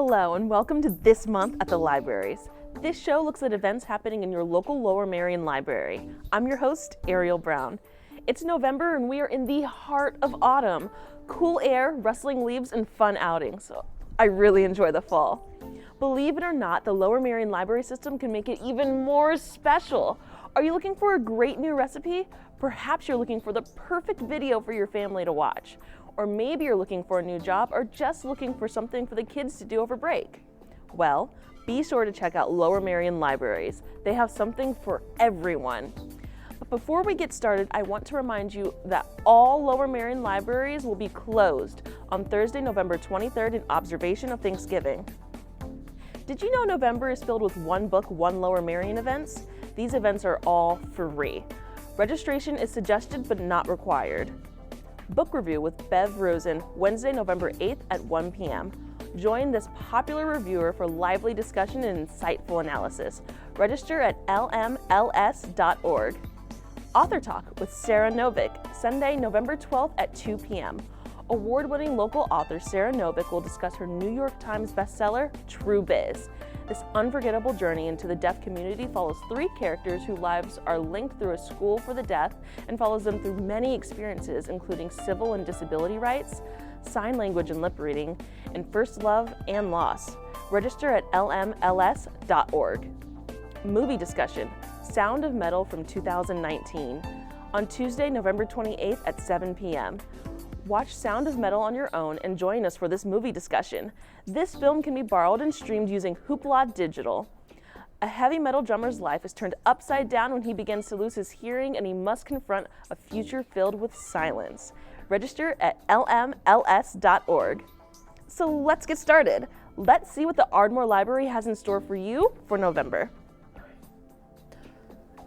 Hello and welcome to This Month at the Libraries. This show looks at events happening in your local Lower Merion Library. I'm your host, Ariel Brown. It's November and we are in the heart of autumn. Cool air, rustling leaves, and fun outings. I really enjoy the fall. Believe it or not, the Lower Merion Library System can make it even more special. Are you looking for a great new recipe? Perhaps you're looking for the perfect video for your family to watch. Or maybe you're looking for a new job or just looking for something for the kids to do over break. Well, be sure to check out Lower Merion Libraries. They have something for everyone. But before we get started, I want to remind you that all Lower Merion Libraries will be closed on Thursday, November 23rd in observation of Thanksgiving. Did you know November is filled with One Book, One Lower Merion events? These events are all free. Registration is suggested but not required. Book Review with Bev Rosen, Wednesday, November 8th at 1 p.m. Join this popular reviewer for lively discussion and insightful analysis. Register at lmls.org. Author Talk with Sarah Novick, Sunday, November 12th at 2 p.m. Award-winning local author Sarah Novick will discuss her New York Times bestseller, True Biz. This unforgettable journey into the deaf community follows three characters whose lives are linked through a school for the deaf and follows them through many experiences, including civil and disability rights, sign language and lip reading, and first love and loss. Register at lmls.org. Movie discussion, Sound of Metal from 2019, on Tuesday, November 28th at 7 p.m. Watch Sound of Metal on your own and join us for this movie discussion. This film can be borrowed and streamed using Hoopla Digital. A heavy metal drummer's life is turned upside down when he begins to lose his hearing and he must confront a future filled with silence. Register at lmls.org. So let's get started. Let's see what the Ardmore Library has in store for you for November.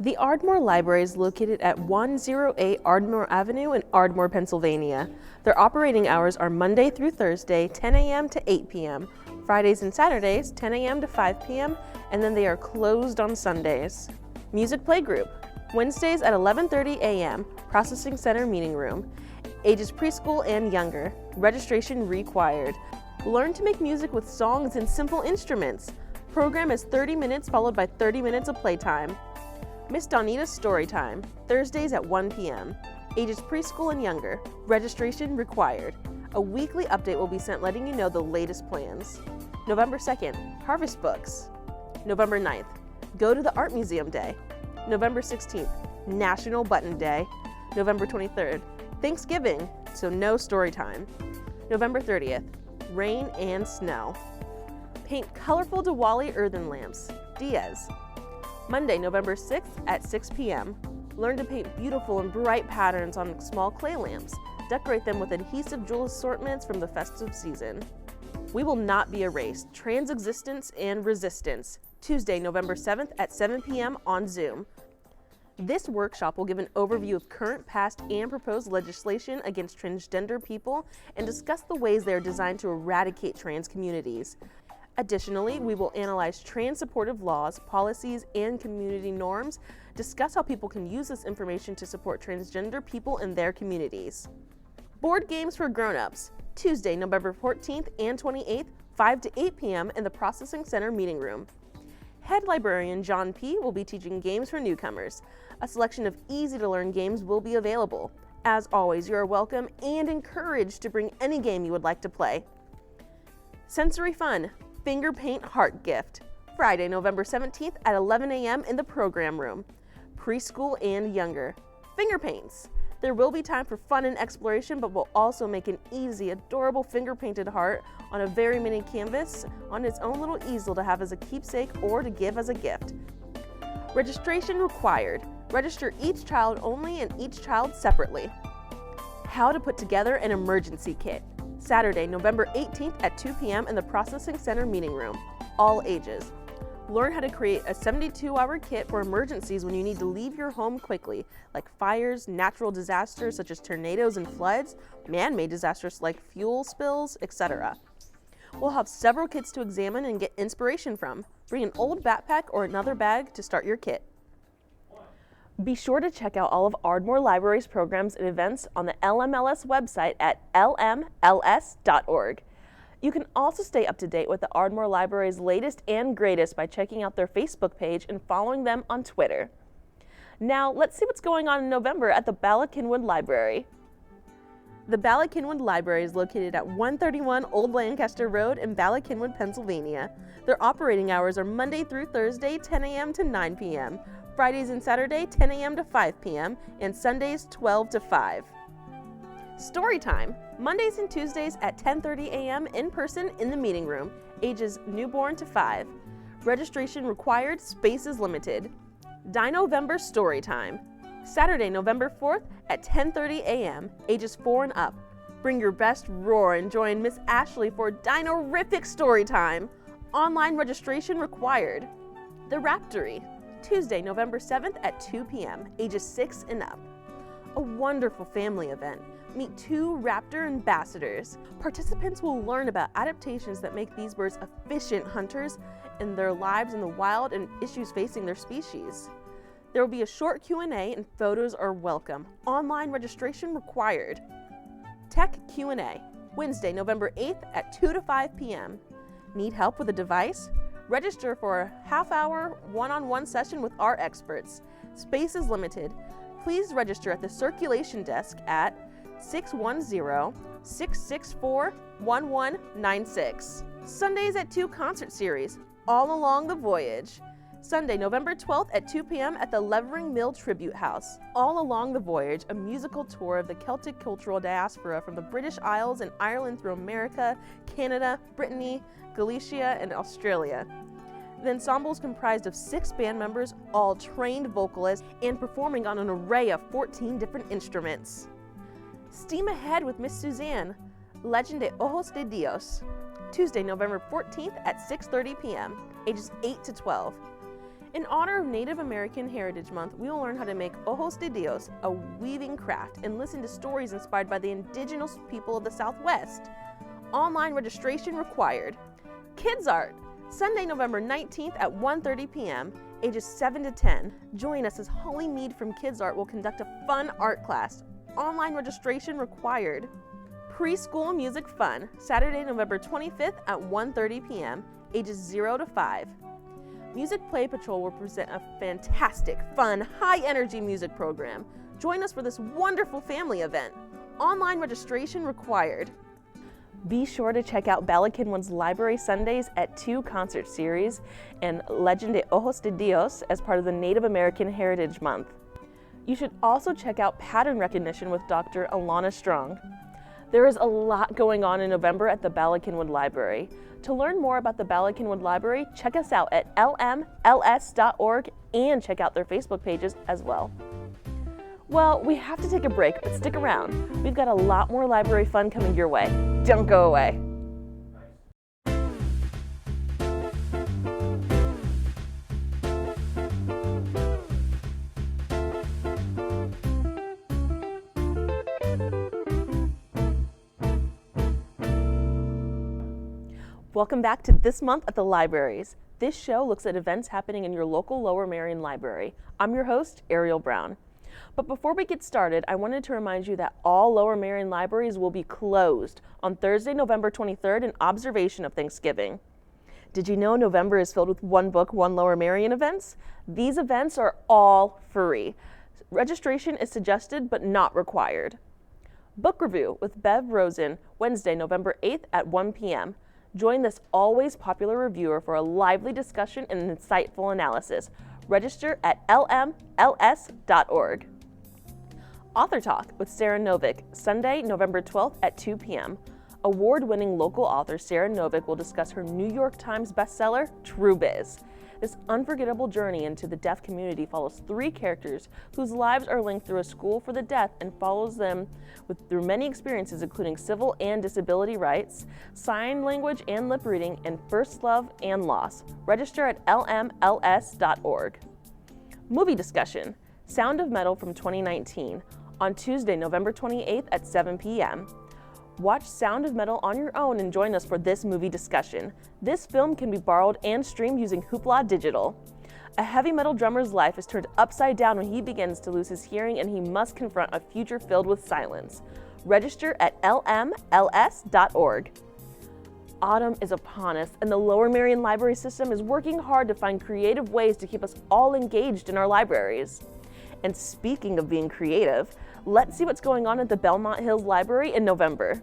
The Ardmore Library is located at 108 Ardmore Avenue in Ardmore, Pennsylvania. Their operating hours are Monday through Thursday, 10 a.m. to 8 p.m., Fridays and Saturdays, 10 a.m. to 5 p.m., and then they are closed on Sundays. Music Playgroup, Wednesdays at 11:30 a.m., Processing Center Meeting Room. Ages preschool and younger. Registration required. Learn to make music with songs and simple instruments. Program is 30 minutes followed by 30 minutes of playtime. Miss Donita's Storytime, Thursdays at 1 p.m. Ages preschool and younger. Registration required. A weekly update will be sent letting you know the latest plans. November 2nd, Harvest Books. November 9th, Go to the Art Museum Day. November 16th, National Button Day. November 23rd, Thanksgiving, so no story time. November 30th, Rain and Snow. Paint colorful Diwali earthen lamps, Diaz. Monday, November 6th at 6 p.m. Learn to paint beautiful and bright patterns on small clay lamps. Decorate them with adhesive jewel assortments from the festive season. We Will Not Be Erased, Transexistence and Resistance, Tuesday, November 7th at 7 p.m. on Zoom. This workshop will give an overview of current, past, and proposed legislation against transgender people and discuss the ways they are designed to eradicate trans communities. Additionally, we will analyze trans-supportive laws, policies, and community norms, discuss how people can use this information to support transgender people in their communities. Board Games for Grown-Ups, Tuesday, November 14th and 28th, 5 to 8 p.m. in the Processing Center Meeting Room. Head librarian John P. will be teaching games for newcomers. A selection of easy-to-learn games will be available. As always, you are welcome and encouraged to bring any game you would like to play. Sensory Fun, Finger Paint Heart Gift, Friday, November 17th at 11 a.m. in the program room. Preschool and younger. Finger paints. There will be time for fun and exploration, but we'll also make an easy, adorable finger-painted heart on a very mini canvas on its own little easel to have as a keepsake or to give as a gift. Registration required. Register each child only and each child separately. How to put together an emergency kit. Saturday, November 18th at 2 p.m. in the Processing Center Meeting Room. All ages. Learn how to create a 72-hour kit for emergencies when you need to leave your home quickly, like fires, natural disasters such as tornadoes and floods, man-made disasters like fuel spills, etc. We'll have several kits to examine and get inspiration from. Bring an old backpack or another bag to start your kit. Be sure to check out all of Ardmore Library's programs and events on the LMLS website at lmls.org. You can also stay up to date with the Ardmore Library's latest and greatest by checking out their Facebook page and following them on Twitter. Now, let's see what's going on in November at the Bala Cynwyd Library. The Bala Cynwyd Library is located at 131 Old Lancaster Road in Bala Cynwyd, Pennsylvania. Their operating hours are Monday through Thursday, 10 a.m. to 9 p.m., Fridays and Saturday, 10 a.m. to 5 p.m., and Sundays, 12 to 5. Story time, Mondays and Tuesdays at 10:30 a.m. in person in the meeting room, ages newborn to 5. Registration required, space is limited. Dinovember Story Time, Saturday, November 4th at 10:30 a.m., ages 4 and up. Bring your best roar and join Miss Ashley for Dino-rific Story Time. Online registration required. The Raptory, Tuesday, November 7th at 2 p.m., ages 6 and up. A wonderful family event. Meet 2 raptor ambassadors. Participants will learn about adaptations that make these birds efficient hunters in their lives in the wild and issues facing their species. There will be a short Q&A and photos are welcome. Online registration required. Tech Q&A, Wednesday, November 8th at 2 to 5 p.m. Need help with a device? Register for a half-hour one-on-one session with our experts. Space is limited. Please register at the circulation desk at 610-664-1196. Sundays at 2 concert series, All Along the Voyage. Sunday, November 12th at 2 p.m. at the Levering Mill Tribute House. All Along the Voyage, a musical tour of the Celtic cultural diaspora from the British Isles and Ireland through America, Canada, Brittany, Galicia, and Australia. The ensemble is comprised of 6 band members, all trained vocalists, and performing on an array of 14 different instruments. Steam ahead with Miss Suzanne, Legend de Ojos de Dios, Tuesday, November 14th at 6:30 p.m., ages 8 to 12. In honor of Native American Heritage Month, we will learn how to make Ojos de Dios, a weaving craft, and listen to stories inspired by the indigenous people of the Southwest. Online registration required. Kids Art, Sunday, November 19th at 1:30 p.m., ages 7 to 10. Join us as Holly Mead from Kids Art will conduct a fun art class. Online registration required. Preschool Music Fun, Saturday, November 25th at 1:30 p.m., ages 0 to 5. Music Play Patrol will present a fantastic, fun, high-energy music program. Join us for this wonderful family event. Online registration required. Be sure to check out Bala Cynwyd's Library Sundays at 2 concert series and Legend de Ojos de Dios as part of the Native American Heritage Month. You should also check out Pattern Recognition with Dr. Alana Strong. There is a lot going on in November at the Bala Cynwyd Library. To learn more about the Bala Cynwyd Library, check us out at lmls.org and check out their Facebook pages as well. Well, we have to take a break, but stick around. We've got a lot more library fun coming your way. Don't go away. Welcome back to This Month at the Libraries. This show looks at events happening in your local Lower Merion Library. I'm your host, Ariel Brown. But before we get started, I wanted to remind you that all Lower Merion libraries will be closed on Thursday, November 23rd in observation of Thanksgiving. Did you know November is filled with One Book, One Lower Merion events? These events are all free. Registration is suggested but not required. Book Review with Bev Rosen, Wednesday, November 8th at 1 p.m. Join this always popular reviewer for a lively discussion and insightful analysis. Register at lmls.org. Author Talk with Sarah Novick, Sunday, November 12th at 2 p.m. Award-winning local author Sarah Novick will discuss her New York Times bestseller, True Biz. This unforgettable journey into the deaf community follows 3 characters whose lives are linked through a school for the deaf and follows them through many experiences including civil and disability rights, sign language and lip reading, and first love and loss. Register at lmls.org. Movie discussion, Sound of Metal from 2019, on Tuesday, November 28th at 7 p.m. Watch Sound of Metal on your own and join us for this movie discussion. This film can be borrowed and streamed using Hoopla Digital. A heavy metal drummer's life is turned upside down when he begins to lose his hearing and he must confront a future filled with silence. Register at lmls.org. Autumn is upon us, and the Lower Merion Library System is working hard to find creative ways to keep us all engaged in our libraries. And speaking of being creative, let's see what's going on at the Belmont Hills Library in November.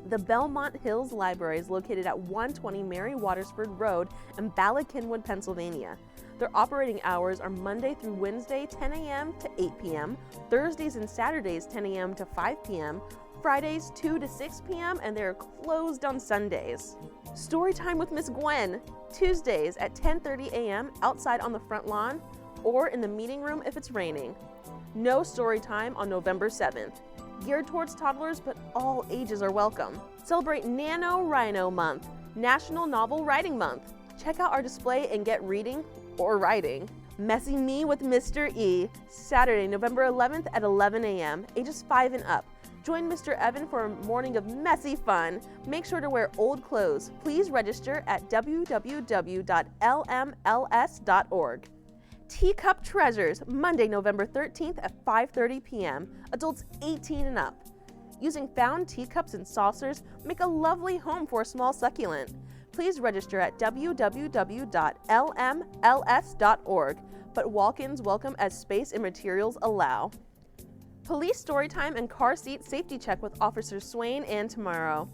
The Belmont Hills Library is located at 120 Mary Watersford Road in Ballackinwood, Pennsylvania. Their operating hours are Monday through Wednesday, 10 a.m. to 8 p.m., Thursdays and Saturdays, 10 a.m. to 5 p.m., Fridays, 2 to 6 p.m., and they are closed on Sundays. Storytime with Miss Gwen, Tuesdays at 10:30 a.m. outside on the front lawn or in the meeting room if it's raining. No story time on November 7th. Geared towards toddlers, but all ages are welcome. Celebrate NaNoWriMo Month, National Novel Writing Month. Check out our display and get reading or writing. Messy Me with Mr. E, Saturday, November 11th at 11 a.m., ages 5 and up. Join Mr. Evan for a morning of messy fun. Make sure to wear old clothes. Please register at www.lmls.org. Teacup Treasures, Monday, November 13th at 5:30 p.m., adults 18 and up. Using found teacups and saucers, make a lovely home for a small succulent. Please register at www.lmls.org, but walk-ins welcome as space and materials allow. Police Storytime and Car Seat Safety Check with Officers Swain and Tomorrow.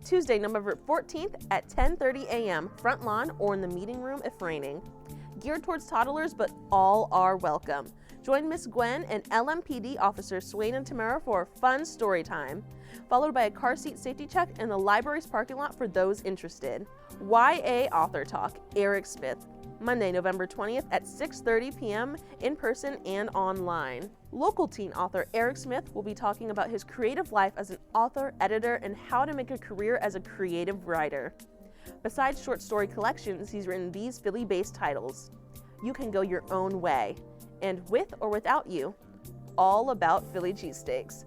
Tuesday, November 14th at 10:30 a.m., front lawn or in the meeting room if raining. Geared towards toddlers, but all are welcome. Join Miss Gwen and LMPD Officers Swain and Tamara for a fun story time, followed by a car seat safety check in the library's parking lot for those interested. YA Author Talk, Eric Smith, Monday, November 20th at 6:30 p.m. in person and online. Local teen author Eric Smith will be talking about his creative life as an author, editor, and how to make a career as a creative writer. Besides short story collections, he's written these Philly-based titles: You Can Go Your Own Way, and With or Without You, all about Philly cheesesteaks.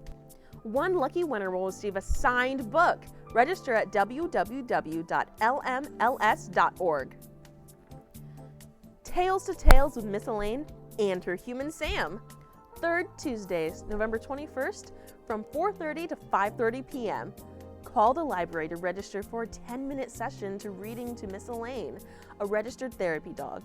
One lucky winner will receive a signed book. Register at www.lmls.org. Tales to Tales with Miss Elaine and her human Sam. Third Tuesdays, November 21st from 4:30 to 5:30 p.m. Call the library to register for a 10-minute session to reading to Miss Elaine, a registered therapy dog.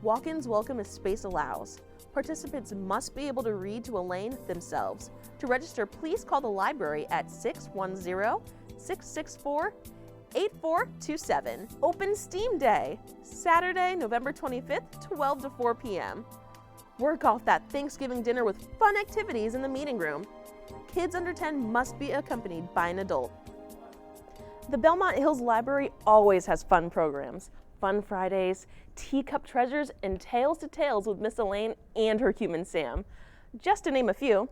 Walk-ins welcome as space allows. Participants must be able to read to Elaine themselves. To register, please call the library at 610-664-8427. Open Steam Day, Saturday, November 25th, 12 to 4 p.m. Work off that Thanksgiving dinner with fun activities in the meeting room. Kids under 10 must be accompanied by an adult. The Belmont Hills Library always has fun programs. Fun Fridays, Teacup Treasures, and Tales to Tales with Miss Elaine and her human Sam. Just to name a few.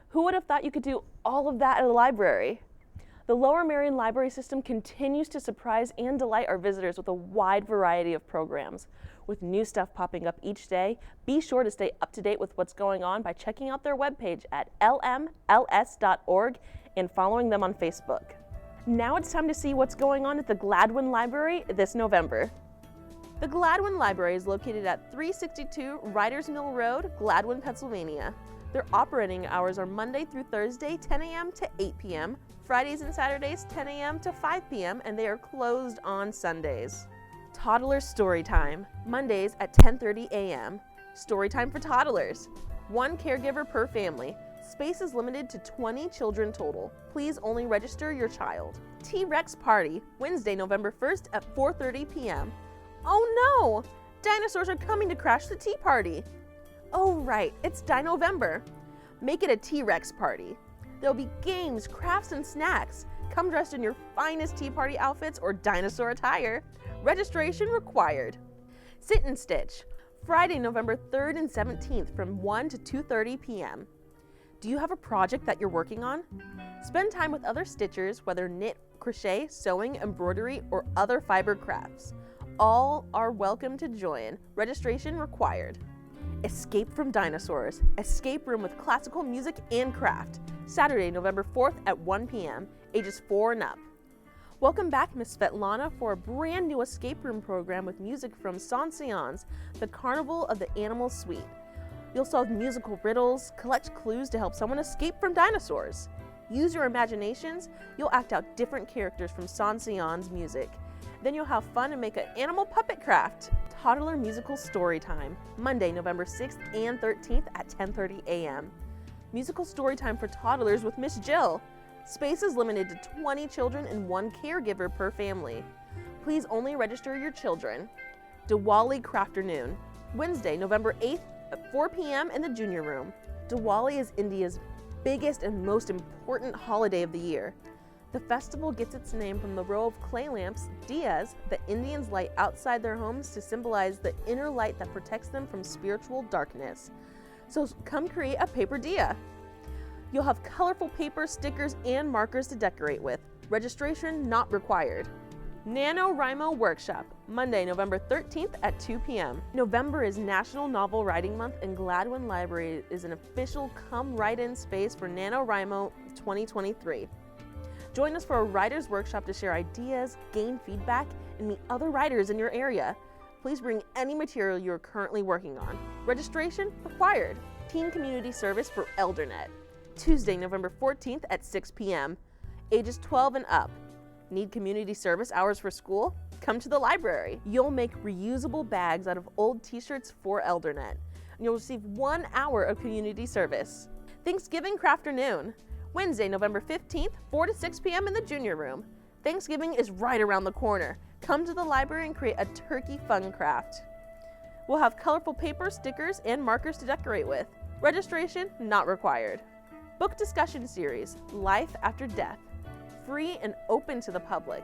Who would have thought you could do all of that at a library? The Lower Merion Library System continues to surprise and delight our visitors with a wide variety of programs. With new stuff popping up each day, be sure to stay up to date with what's going on by checking out their webpage at lmls.org and following them on Facebook. Now it's time to see what's going on at the Gladwin Library this November. The Gladwin Library is located at 362 Writers Mill Road, Gladwin, Pennsylvania. Their operating hours are Monday through Thursday, 10 a.m. to 8 p.m., Fridays and Saturdays, 10 a.m. to 5 p.m., and they are closed on Sundays. Toddler Story Time, Mondays at 10:30 a.m. Story time for toddlers. One caregiver per family. Space is limited to 20 children total. Please only register your child. T-Rex Party, Wednesday, November 1st at 4:30 p.m. Oh no! Dinosaurs are coming to crash the tea party. Oh right, it's Dinovember. Make it a T-Rex party. There'll be games, crafts, and snacks. Come dressed in your finest tea party outfits or dinosaur attire. Registration required. Sit and Stitch, Friday, November 3rd and 17th from 1 to 2:30 p.m. Do you have a project that you're working on? Spend time with other stitchers, whether knit, crochet, sewing, embroidery, or other fiber crafts. All are welcome to join. Registration required. Escape from Dinosaurs, escape room with classical music and craft. Saturday, November 4th at 1 p.m., ages 4 and up. Welcome back, Miss Svetlana, for a brand new escape room program with music from Sans Seance, the Carnival of the Animal Suite. You'll solve musical riddles, collect clues to help someone escape from dinosaurs. Use your imaginations. You'll act out different characters from Saint-Saëns music. Then you'll have fun and make an animal puppet craft. Toddler musical story time, Monday, November 6th and 13th at 10:30 a.m. Musical story time for toddlers with Miss Jill. Space is limited to 20 children and 1 caregiver per family. Please only register your children. Diwali Crafternoon, Wednesday, November 8th at 4 p.m. in the junior room. Diwali is India's biggest and most important holiday of the year. The festival gets its name from the row of clay lamps, diyas, that Indians light outside their homes to symbolize the inner light that protects them from spiritual darkness. So come create a paper diya. You'll have colorful paper, stickers, and markers to decorate with. Registration not required. NaNoWriMo Workshop, Monday, November 13th at 2 p.m. November is National Novel Writing Month, and Gladwin Library is an official come write in space for NaNoWriMo 2023. Join us for a writer's workshop to share ideas, gain feedback, and meet other writers in your area. Please bring any material you are currently working on. Registration required. Teen Community Service for ElderNet, Tuesday, November 14th at 6 p.m. Ages 12 and up. Need community service hours for school? Come to the library. You'll make reusable bags out of old t-shirts for ElderNet, and you'll receive 1 hour of community service. Thanksgiving Crafternoon, Wednesday, November 15th, 4 to 6 p.m. in the junior room. Thanksgiving is right around the corner. Come to the library and create a turkey fun craft. We'll have colorful paper, stickers, and markers to decorate with. Registration not required. Book discussion series, Life After Death, free and open to the public.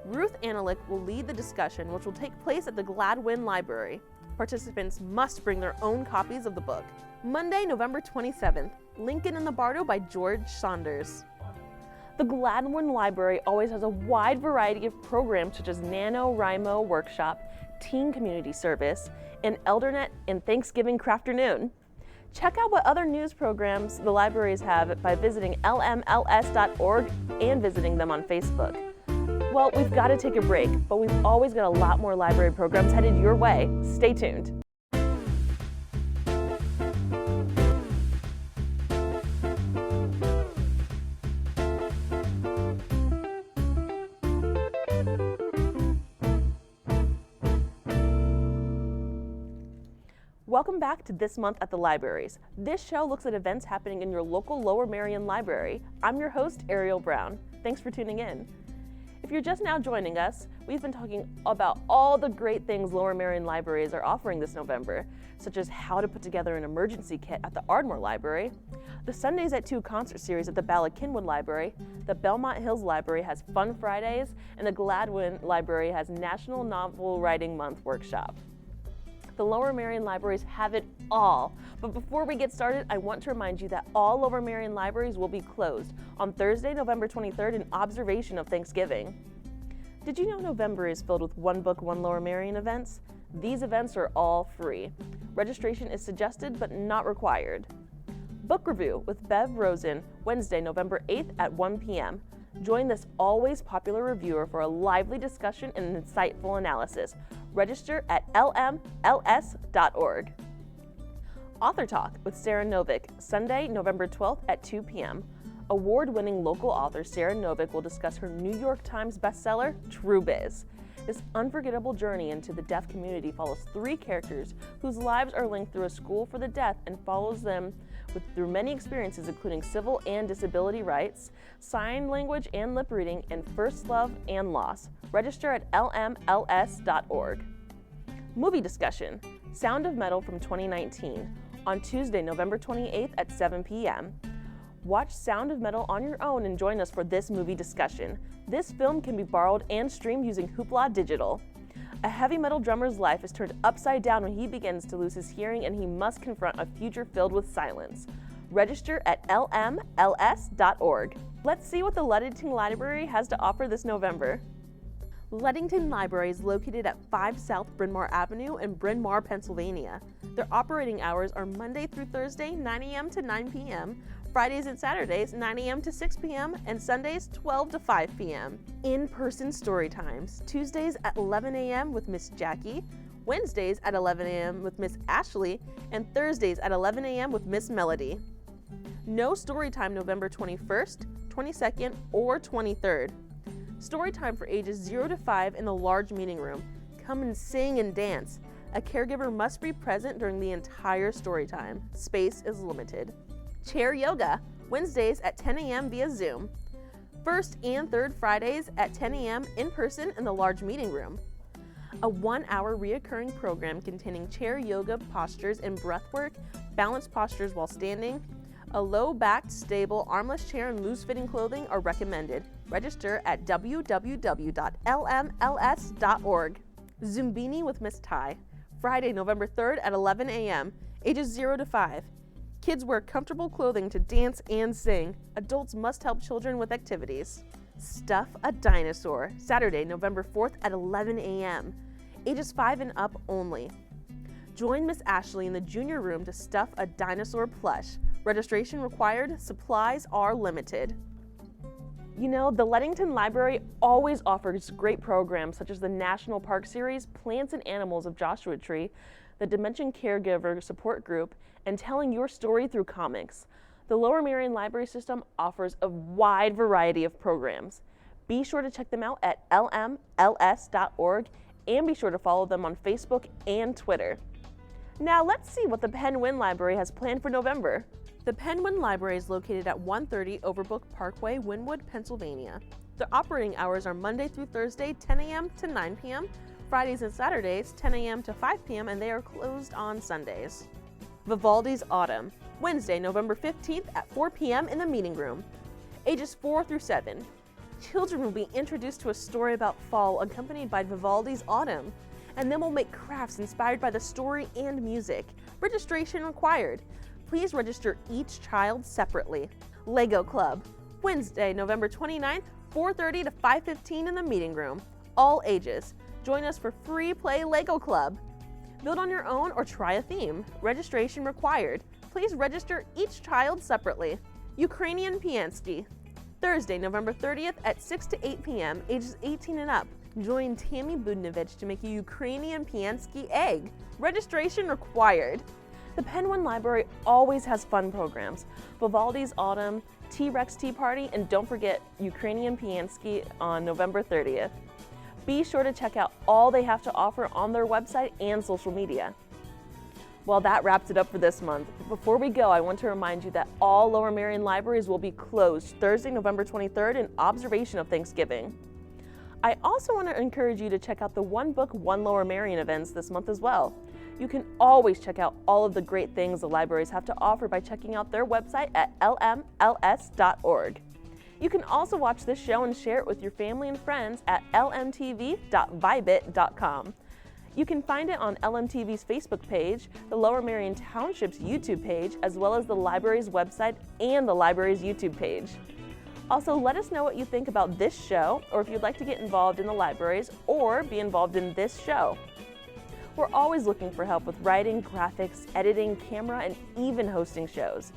Ruth Analik will lead the discussion, which will take place at the Gladwin Library. Participants must bring their own copies of the book. Monday, November 27th, Lincoln in the Bardo by George Saunders. The Gladwin Library always has a wide variety of programs such as NaNoWriMo Workshop, Teen Community Service, and ElderNet and Thanksgiving Crafternoon. Check out what other news programs the libraries have by visiting lmls.org and visiting them on Facebook. Well, we've got to take a break, but we've always got a lot more library programs headed your way. Stay tuned. Welcome back to This Month at the Libraries. This show looks at events happening in your local Lower Merion Library. I'm your host, Ariel Brown. Thanks for tuning in. If you're just now joining us, we've been talking about all the great things Lower Merion Libraries are offering this November, such as how to put together an emergency kit at the Ardmore Library, the Sundays at 2 concert series at the Bala-Cynwyd Library, the Belmont Hills Library has Fun Fridays, and the Gladwin Library has National Novel Writing Month Workshop. The Lower Merion Libraries have it all. But before we get started, I want to remind you that all Lower Merion Libraries will be closed on Thursday, November 23rd in observation of Thanksgiving. Did you know November is filled with One Book, One Lower Merion events? These events are all free. Registration is suggested but not required. Book Review with Bev Rosen, Wednesday, November 8th at 1 p.m. Join this always popular reviewer for a lively discussion and insightful analysis. Register at lmls.org. Author Talk with Sarah Novick, Sunday, November 12th at 2 p.m. Award-winning local author Sarah Novick will discuss her New York Times bestseller, True Biz. This unforgettable journey into the deaf community follows 3 characters whose lives are linked through a school for the deaf and follows them through many experiences including civil and disability rights, sign language and lip reading, and first love and loss. Register at lmls.org. Movie discussion, Sound of Metal from 2019, on Tuesday, November 28th at 7 p.m. Watch Sound of Metal on your own and join us for this movie discussion. This film can be borrowed and streamed using Hoopla Digital. A heavy metal drummer's life is turned upside down when he begins to lose his hearing and he must confront a future filled with silence. Register at lmls.org. Let's see what the Ludington Library has to offer this November. Ludington Library is located at 5 South Bryn Mawr Avenue in Bryn Mawr, Pennsylvania. Their operating hours are Monday through Thursday, 9 a.m. to 9 p.m., Fridays and Saturdays, 9 a.m. to 6 p.m., and Sundays, 12 to 5 p.m. In-person story times, Tuesdays at 11 a.m. with Miss Jackie, Wednesdays at 11 a.m. with Miss Ashley, and Thursdays at 11 a.m. with Miss Melody. No story time November 21st, 22nd, or 23rd. Story time for ages 0 to 5 in the large meeting room. Come and sing and dance. A caregiver must be present during the entire story time. Space is limited. Chair yoga, Wednesdays at 10 a.m. via Zoom. First and third Fridays at 10 a.m. in person in the large meeting room. A 1-hour reoccurring program containing chair yoga postures and breathwork, balanced postures while standing. A low-backed, stable, armless chair and loose-fitting clothing are recommended. Register at www.lmls.org. Zumbini with Miss Ty, Friday, November 3rd at 11 a.m., ages 0 to 5. Kids wear comfortable clothing to dance and sing. Adults must help children with activities. Stuff a Dinosaur, Saturday, November 4th at 11 a.m., ages 5 and up only. Join Miss Ashley in the junior room to stuff a dinosaur plush. Registration required, supplies are limited. You know, the Leadington Library always offers great programs such as the National Park Series, Plants and Animals of Joshua Tree, the Dementia Caregiver Support Group, and Telling Your Story Through Comics. The Lower Merion Library System offers a wide variety of programs. Be sure to check them out at lmls.org and be sure to follow them on Facebook and Twitter. Now let's see what the Penguin Library has planned for November. The Penguin Library is located at 130 Overbrook Parkway, Wynwood, Pennsylvania. Their operating hours are Monday through Thursday, 10 a.m. to 9 p.m., Fridays and Saturdays, 10 a.m. to 5 p.m., and they are closed on Sundays. Vivaldi's Autumn, Wednesday, November 15th at 4 p.m. in the meeting room. Ages 4 through 7. Children will be introduced to a story about fall accompanied by Vivaldi's Autumn, and then we'll make crafts inspired by the story and music. Registration required. Please register each child separately. Lego Club, Wednesday, November 29th, 4:30 to 5:15 in the meeting room. All ages. Join us for free play Lego Club. Build on your own or try a theme. Registration required. Please register each child separately. Ukrainian Piansky, Thursday, November 30th at 6 to 8 p.m., ages 18 and up. Join Tammy Budnovich to make a Ukrainian Piansky egg. Registration required. The Penguin Library always has fun programs. Vivaldi's Autumn, T-Rex Tea Party, and don't forget Ukrainian Piansky on November 30th. Be sure to check out all they have to offer on their website and social media. Well, that wraps it up for this month. But before we go, I want to remind you that all Lower Merion libraries will be closed Thursday, November 23rd in observation of Thanksgiving. I also want to encourage you to check out the One Book, One Lower Merion events this month as well. You can always check out all of the great things the libraries have to offer by checking out their website at lmls.org. You can also watch this show and share it with your family and friends at lmtv.vibit.com. You can find it on LMTV's Facebook page, the Lower Merion Township's YouTube page, as well as the library's website and the library's YouTube page. Also, let us know what you think about this show, or if you'd like to get involved in the libraries or be involved in this show. We're always looking for help with writing, graphics, editing, camera, and even hosting shows.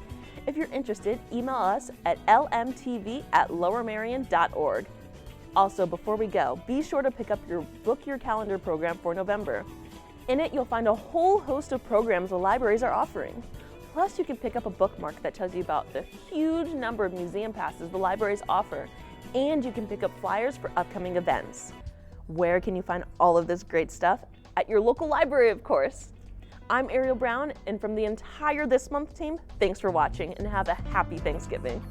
If you're interested, email us at lmtv@lowermerion.org. Also, before we go, be sure to pick up your Book Your Calendar program for November. In it, you'll find a whole host of programs the libraries are offering. Plus, you can pick up a bookmark that tells you about the huge number of museum passes the libraries offer, and you can pick up flyers for upcoming events. Where can you find all of this great stuff? At your local library, of course. I'm Ariel Brown, and from the entire This Month team, thanks for watching and have a happy Thanksgiving.